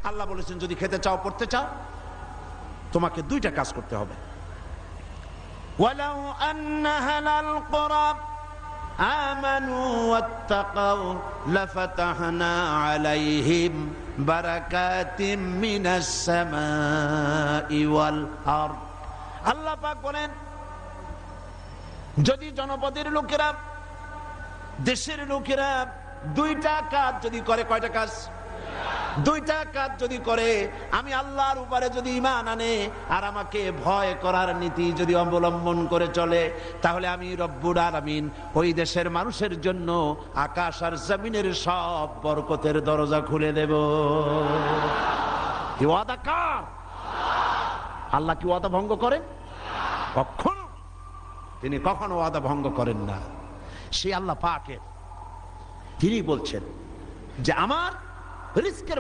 আল্লাহ বলেছেন যদি খেতে চাও পড়তে চাও তোমাকে দুইটা কাজ করতে হবে। ওয়ালাউ আন্না হালাল কুরা আমানু ওয়াত্তাকাউ লাফাতাহনা আলাইহিম বারাকাতিম মিনাস সামাই ওয়াল আরদ। আল্লাহ পাক বলেন যদি জনপদের লোকেরা, দেশের লোকেরা দুইটা কাজ যদি করে, কয়টা কাজ? দুইটা কাজ যদি করে, আমি আল্লাহর উপরে যদি ঈমান আনে আর আমাকে ভয় করার নীতি যদি অবলম্বন করে চলে, তাহলে আমি রব্বুল আলামিন ওই দেশের মানুষের জন্য আকাশ আর জমিনের সব বরকতের দরজা খুলে দেব। কি ওয়াদা কার? আল্লাহ কি ওয়াদা ভঙ্গ করেন? কখনো, তিনি কখনো ওয়াদা ভঙ্গ করেন না। সেই আল্লাহ পাকের তিনি বলছেন যে আমার রিজকের